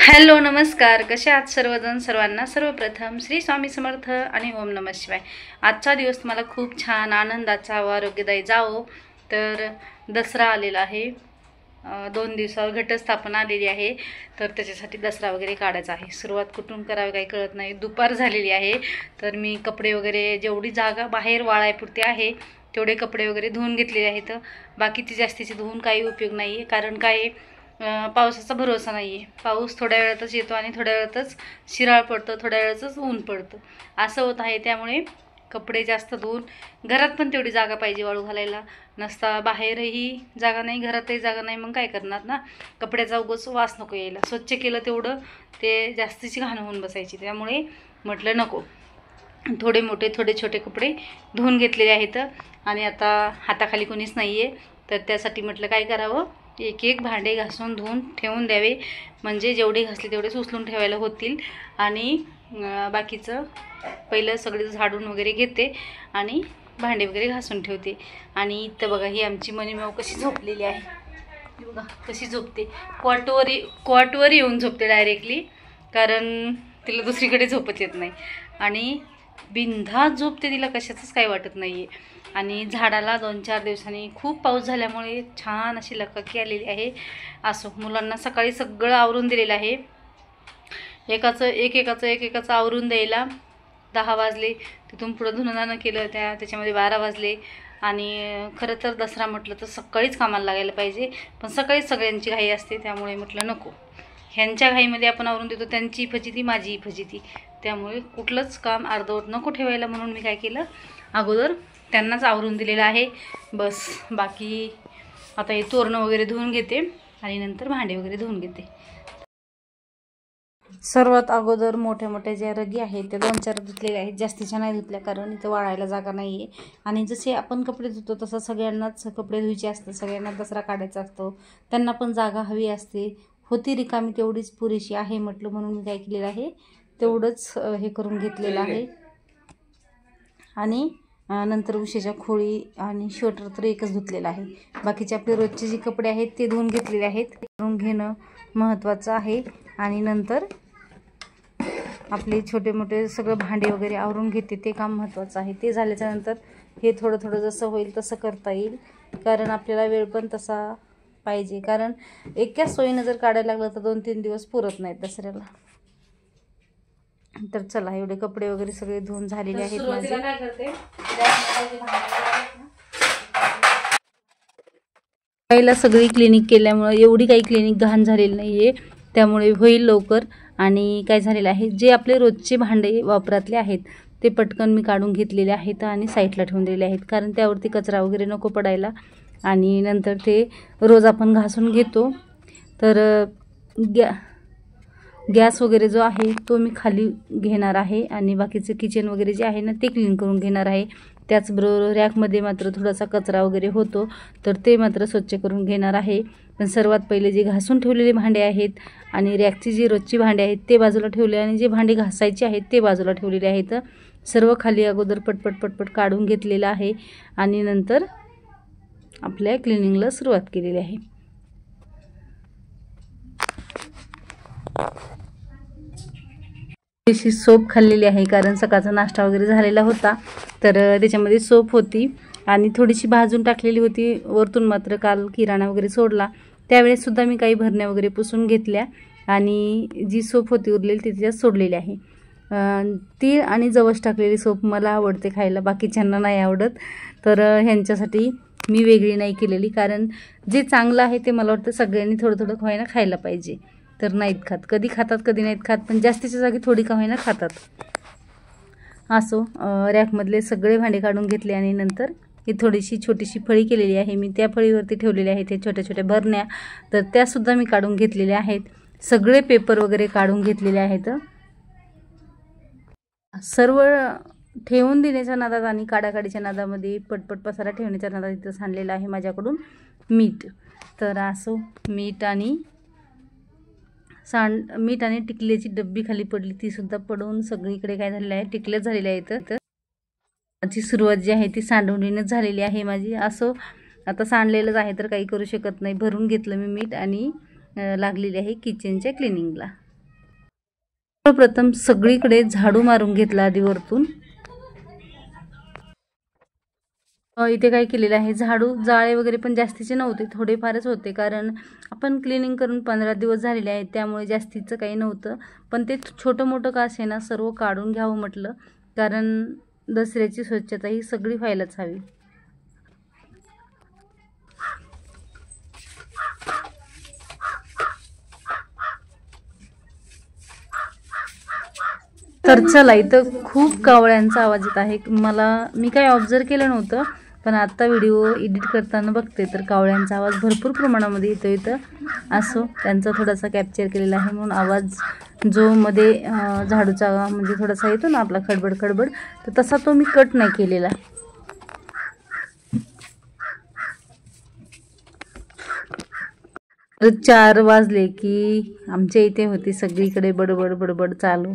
Hello नमस्कार, कसे आहात सर्वजण? सर्वांना सर्वप्रथम श्री स्वामी समर्थ आणि ओम नमः शिवाय. आजचा दिवस तुम्हाला खूप छान आनंदाचा व आरोग्यदायी जावो. तर दसरा आलेला आहे, 2 दिवसावर घटस्थापना आलेली आहे. तर त्याच्यासाठी दसरा वगैरे काढायचा आहे. सुरुवात कुठून करावी काही कळत नाही. दुपार झालेली आहे. तर मी कपडे वगैरे जेवढी जागा बाहेर वाळायपुरती आहे तेवढे कपडे वगैरे धुवून घेतलेले आहेत. बाकीचे जास्तीचे धुवून काही उपयोग नाही आहे, कारण काय पावसाचा भरोसा नाही आहे. पाऊस थोड्या वेळातच येतो आणि थोड्या वेळातच शिराळ पडतं, थोड्या वेळातच ऊन पडतं, असं होत आहे. त्यामुळे कपडे जास्त धुवून घरात पण तेवढी जागा पाहिजे वाळू घालायला. नसता बाहेरही जागा नाही, घरातही जागा नाही, मग काय करणार ना. कपड्याचा उगाच वास नको यायला. स्वच्छ केलं तेवढं ते जास्तीची घाण होऊन बसायची. त्यामुळे म्हटलं नको, थोडे मोठे थोडे छोटे कपडे धुवून घेतलेले आहेत. आणि आता हाताखाली कोणीच नाही आहे, तर त्यासाठी म्हटलं काय करावं, एक एक भांडे घासून धुवून ठेवून द्यावे. म्हणजे जेवढे घासले तेवढेच उचलून ठेवायला होतील. आणि बाकीचं पहिलं सगळे झाडून वगैरे घेते आणि भांडे वगैरे घासून ठेवते. आणि इथं बघा, ही आमची मनीमाऊ कशी झोपलेली आहे. बघा कशी झोपते, कॉटवर येऊन झोपते डायरेक्टली, कारण तिला दुसरीकडे झोपत येत नाही. आणि बिनधास्त झोपते, तिला कशाचंच काही वाटत नाही आहे. आणि झाडाला 2-4 दिवसांनी खूप पाऊस झाल्यामुळे छान अशी लकाकी आलेली आहे. असो, मुलांना सकाळी सगळं आवरून दिलेलं आहे. एकेकाचं आवरून द्यायला 10 वाजले. तिथून पुढं धुणं केलं त्याच्यामध्ये 12 वाजले. आणि खरं तर दसरा म्हटलं तर सकाळीच कामाला लागायला पाहिजे, पण सकाळीच सगळ्यांची घाई असते. त्यामुळे म्हटलं नको, ह्यांच्या घाईमध्ये आपण आवरून देतो, त्यांची फजिती माझी फजिती. त्यामुळे कुठलंच काम अर्धवट नको ठेवायला, म्हणून मी काय केलं, अगोदर त्यांनाच आवरून दिलेलं आहे. बस बाकी आता हे तोरणं वगैरे धुवून घेते आणि नंतर भांडे वगैरे धुवून घेते. सर्वात अगोदर मोठ्या ज्या रगी आहेत त्या 2-4 धुतलेल्या आहेत, जास्तीच्या नाही धुतल्या, कारण इथं वाळायला जागा नाही आहे. आणि जसे आपण कपडे धुतो तसं सगळ्यांनाच कपडे धुवायचे असतात, सगळ्यांना दसरा काढायचा असतो, त्यांना पण जागा हवी असते. होती रिकामी तेवढीच पुरेशी आहे म्हटलं, म्हणून मी काय केलेलं आहे, तेवढंच हे करून घेतलेलं आहे. आणि नंतर उशीच्या खोळी आणि स्वेटर तर एकच धुतलेलं आहे. बाकीचे आपले रोजचे जे कपडे आहेत ते धुवून घेतलेले आहेत. धुवून घेणं महत्त्वाचं आहे. आणि नंतर आपले छोटे मोठे सगळं भांडे वगैरे आवरून घेते, ते काम महत्त्वाचं आहे. ते झाल्याच्यानंतर हे थोडं जसं होईल तसं करता येईल, कारण आपल्याला वेळ पण तसा पाहिजे. कारण एकाच सोयीनं जर काढायला लागलं तर 2-3 दिवस पुरत नाहीत दसऱ्याला. तर चला, एवढे कपडे वगैरे सगळे धुवून झालेले आहेत माझे. काय करते, पहिला सगळी क्लिनिक केल्यामुळे एवढी काही क्लिनिक घाण झालेली नाही आहे, त्यामुळे होईल लवकर. आणि काय झालेलं आहे, जे आपले रोजचे भांडे वापरातले आहेत ते पटकन मी काढून घेतलेले आहेत आणि साईडला ठेवून दिलेले आहेत, कारण त्यावरती कचरा वगैरे नको पडायला. आणि नंतर ते रोज आपण घासून घेतो. तर गॅस वगैरे जो आहे तो मी खाली घेणार आहे आणि बाकीचं किचन वगैरे जे आहे ना ते क्लीन करून घेणार आहे. त्याचबरोबर रॅकमध्ये मात्र थोडासा कचरा वगैरे होतो, तर ते मात्र स्वच्छ करून घेणार आहे. पण सर्वात पहिले जे घासून ठेवलेले भांडे आहेत आणि रॅकची जी रोजची भांडे आहेत ते बाजूला ठेवले, आणि जे भांडे घासायचे आहेत ते बाजूला ठेवलेले आहेत. सर्व खाली अगोदर पटपट काढून घेतलेलं आहे आणि नंतर आपल्या क्लिनिंगला सुरुवात केलेली आहे. थोडीशी सोप खाल्लेली आहे, कारण सकाळचा नाश्ता वगैरे झालेला होता, तर त्याच्यामध्ये सोप होती आणि थोडीशी भाजून टाकलेली होती. वरतून मात्र काल किराणा वगैरे सोडला त्यावेळेससुद्धा मी काही भरण्या वगैरे पुसून घेतल्या आणि जी सोप होती उरलेली ती तिच्यात सोडलेली आहे. ती आणि जवस टाकलेली सोप मला आवडते खायला, बाकीच्यांना नाही आवडत. तर ह्यांच्यासाठी मी वेगळी नाही केलेली, कारण जे चांगलं आहे ते मला वाटतं सगळ्यांनी थोडं का खायला पाहिजे. तर नाहीत खात, कधी खातात कधी नाहीत खात, पण जास्तीच्या जागी थोडी का होईना खातात. असो, रॅकमधले सगळे भांडे काढून घेतले आणि नंतर ही थोडीशी छोटीशी फळी केलेली आहे मी, त्या फळीवरती ठेवलेले आहेत हे छोट्या भरण्या, तर त्यासुद्धा मी काढून घेतलेल्या आहेत. सगळे पेपर वगैरे काढून घेतलेले आहेत. सर्व ठेवून देण्याच्या नादात आणि काढाकाढीच्या नादामध्ये पटपट पसारा ठेवण्याच्या नादात इथं सांडलेलं आहे माझ्याकडून मीठ. तर असो, मीठ आणि टिकल्याची डब्बी खाली पडली, ती सुद्धा पडून सगळीकडे काय झालेलं आहे, टिकल्याच झालेले आहेत. तर माझी सुरुवात जी आहे ती सांडवणीनंच झालेली आहे माझी. असो, आता सांडलेलंच आहे तर काही करू शकत नाही. भरून घेतलं मी मीठ आणि लागलेली आहे किचनच्या क्लिनिंगला. सर्वप्रथम सगळीकडे झाडू मारून घेतला आधी वरतून. इथे काय केलेलं आहे, झाडू जाळे वगैरे पण जास्तीचे नव्हते, थोडेफारच होते, कारण आपण क्लिनिंग करून 15 दिवस झालेले आहेत, त्यामुळे जास्तीचं काही नव्हतं. पण ते छोटं मोठं का असे ना सर्व काढून घ्यावं म्हटलं, कारण दसऱ्याची स्वच्छता ही सगळी व्हायलाच हवी. तर चला, इथं खूप कावळ्यांचा आवाज येत आहे. मी काही ऑब्झर्व केलं नव्हतं, पण आत्ता व्हिडिओ एडिट करताना बघते तर कावळ्यांचा आवाज भरपूर प्रमाणामध्ये येतो. इथं असो त्यांचा थोडासा कॅप्चर केलेला आहे, म्हणून आवाज जो मध्ये झाडूचा म्हणजे थोडासा येतो ना आपला खडबड खडबड, तर तसा तो मी कट नाही केलेला. तर 4 वाजले की आमच्या इथे होती सगळीकडे बडबड बडबड चालू.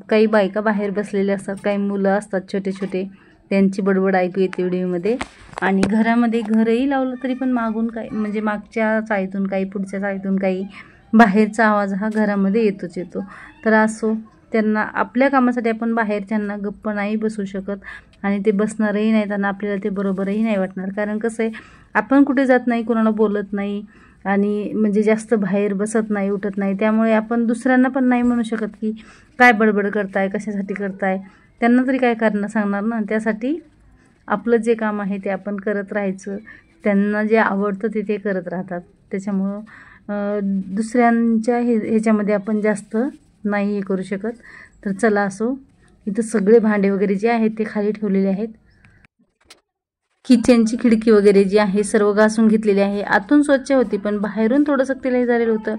काही बायका बाहेर बसलेल्या असतात, काही मुलं असतात छोटे छोटे, त्यांची बडबड ऐकू येते व्हिडिओमध्ये. आणि घरामध्ये घरही लावलं तरी पण मागून काही म्हणजे मागच्या चाळीतून काही, पुढच्या चाळीतून काही, बाहेरचा आवाज हा घरामध्ये येतोच येतो. तर असो, त्यांना आपल्या कामासाठी आपण बाहेरच्यांना गप्प नाही बसू शकत, आणि ते बसणारही नाहीत आणि आपल्याला ते बरोबरही नाही वाटणार. कारण कसं आहे, आपण कुठे जात नाही, कोणाला बोलत नाही, आणि म्हणजे जास्त बाहेर बसत नाही, उठत नाही, त्यामुळे आपण दुसऱ्यांना पण नाही म्हणू शकत की काय बडबड करताय, कशासाठी करताय. त्यांना तरी काय कारण सांगणार ना. त्यासाठी आपलं जे काम आहे ते आपण करत राहायचं. त्यांना जे आवडतं ते करत राहतात. त्याच्यामुळं दुसऱ्यांच्या ह्याच्यामध्ये आपण जास्त नाही हे करू शकत. तर चला असो, इथं सगळे भांडे वगैरे जे आहेत ते खाली ठेवलेले आहेत. किचनची खिडकी वगैरे जी आहे सर्व घासून घेतलेली आहे. आतून स्वच्छ होती, पण बाहेरून थोडंसं तेलही झालेलं होतं.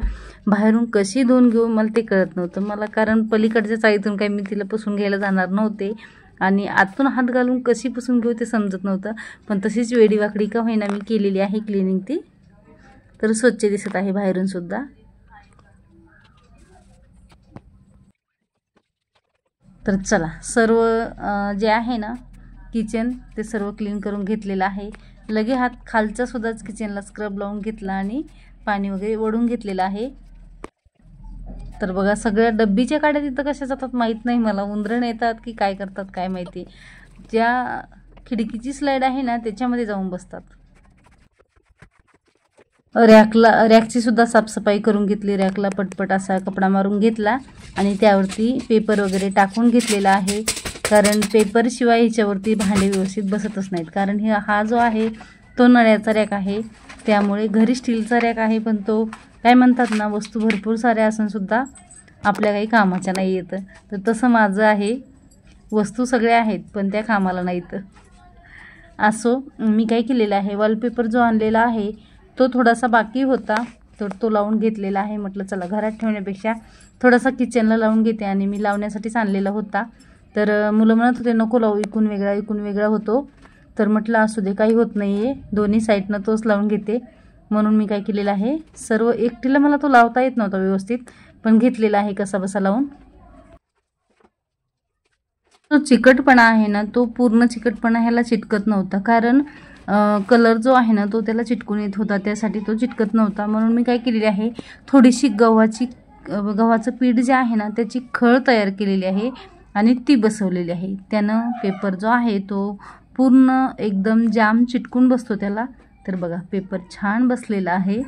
बाहेरून कशी धुवून घेऊ मला ते कळत नव्हतं मला, कारण पलीकडच्या चाळीतून काही मी तिला पुसून घ्यायला जाणार नव्हते, आणि आतून हात घालून कशी पुसून घेऊ ते समजत नव्हतं. पण तशीच वेडीवाकडी का होईना मी केलेली आहे क्लिनिंग ती. तर स्वच्छ दिसत आहे बाहेरून सुद्धा. तर चला, सर्व जे आहे ना किचन ते सर्व क्लीन करून घेतलेलं आहे. लगे हात खालचा सुद्धाच किचनला स्क्रब लावून घेतला आणि पाणी वगैरे ओढून घेतलेलं आहे. तर बघा, सगळ्या डब्बीच्या काड्या तिथं कशा जातात माहीत नाही मला, उंदरण येतात की काय करतात काय माहिती. ज्या खिडकीची स्लाईड आहे ना त्याच्यामध्ये जाऊन बसतात. रॅकची सुद्धा साफसफाई करून घेतली. रॅकला पटपट असा कपडा मारून घेतला आणि त्यावरती पेपर वगैरे टाकून घेतलेला आहे, कारण पेपरशिवाय ह्याच्यावरती भांडे व्यवस्थित बसतच नाहीत. कारण हा जो आहे तो नळ्याचा रॅक आहे, त्यामुळे घरी स्टीलचा रॅक आहे, पण तो काय म्हणतात ना, वस्तू भरपूर साऱ्या असूनसुद्धा आपल्या काही कामाच्या नाही येतं. तर तसं माझं आहे, वस्तू सगळ्या आहेत पण त्या कामाला नाहीत. असो, मी काय केलेलं आहे, वॉलपेपर जो आणलेला आहे तो थोडासा बाकी होता, तर तो लावून घेतलेला आहे. म्हटलं चला, घरात ठेवण्यापेक्षा थोडासा किचनला लावून घेते, आणि मी लावण्यासाठीच आणलेला होता. तर मुलं म्हणत होते नको लावू, इकून वेगळा होतो. तर म्हटलं असू दे, काही होत नाही आहे, दोन्ही साईडनं तोच लावून घेते. म्हणून मी काय केलेलं आहे, सर्व एकटीला मला तो लावता येत नव्हता व्यवस्थित, पण घेतलेला आहे कसा बसा लावून. तो चिकटपणा आहे ना, तो पूर्ण चिकटपणा ह्याला चिटकत नव्हता, कारण कलर जो आहे ना तो त्याला चिटकून येत होता, त्यासाठी तो चिटकत नव्हता. म्हणून मी काय केलेली आहे, थोडीशी गव्हाचं पीठ जे आहे ना त्याची खळ तयार केलेली आहे आणि ती बसवलेली आहे. त्यानं पेपर जो आहे तो पूर्ण एकदम जाम चिटकून बसतो त्याला. तर बघा, पेपर छान बसलेला आहे.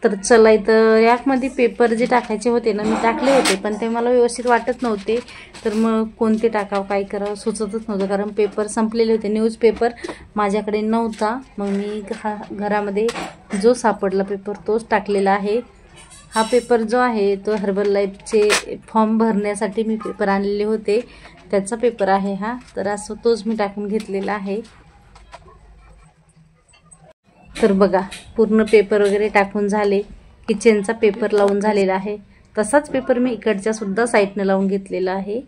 तर चला, इथं रॅकमध्ये पेपर जे टाकायचे होते ना मी टाकले होते, पण ते मला व्यवस्थित वाटत नव्हते. तर मग कोणते टाकावं काय करावं सुचतच नव्हतं, कारण पेपर संपलेले होते. न्यूजपेपर माझ्याकडे नव्हता, मग मी घरामध्ये जो सापडला पेपर तोच टाकलेला आहे. हा पेपर जो आहे तो हर्बल लाईफचे फॉर्म भरण्यासाठी मी पेपर आणलेले होते, त्याचा पेपर आहे हा. तर असं तोच मी टाकून घेतलेला आहे. तर बघा, पूर्ण पेपर वगैरे टाकून झाले, किचनचा पेपर लावून झालेला आहे. तसाच पेपर मी इकडच्या सुद्धा साईडने लावून घेतलेला आहे.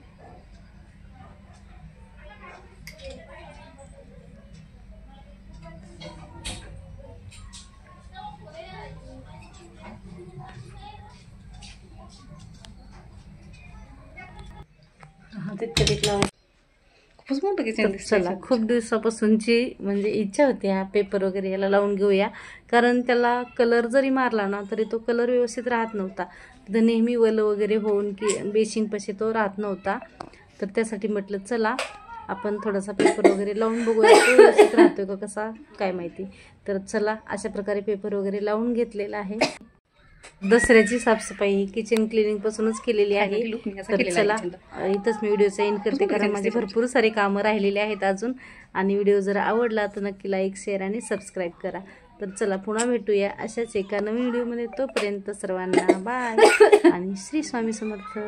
खूपच मोठं किचन दिसतं. चला, खूप दिवसापासूनची म्हणजे इच्छा होती हा पेपर वगैरे याला लावून घेऊया, कारण त्याला कलर जरी मारला ना तरी तो कलर व्यवस्थित राहत नव्हता. तर नेहमी वल वगैरे होऊन की बेसिंग पाशी तो राहत नव्हता. तर त्यासाठी म्हटलं चला आपण थोडासा पेपर वगैरे लावून बघूया तो व्यवस्थित राहतोय का कसा काय माहिती. तर चला अशा प्रकारे पेपर वगैरे लावून घेतलेला आहे. दसऱ्याची साफसफाई किचन क्लिनिंग पासूनच केलेली आहे. तर चला इथंच मी व्हिडिओचा एंड करते, कारण माझे भरपूर सारे कामं राहिलेले आहेत अजून. आणि व्हिडिओ जर आवडला तर नक्की लाईक, शेअर आणि सबस्क्राईब करा. तर चला पुन्हा भेटूया अशाच एका नवीन व्हिडिओमध्ये. तोपर्यंत सर्वांना बाय आणि श्री स्वामी समर्थ.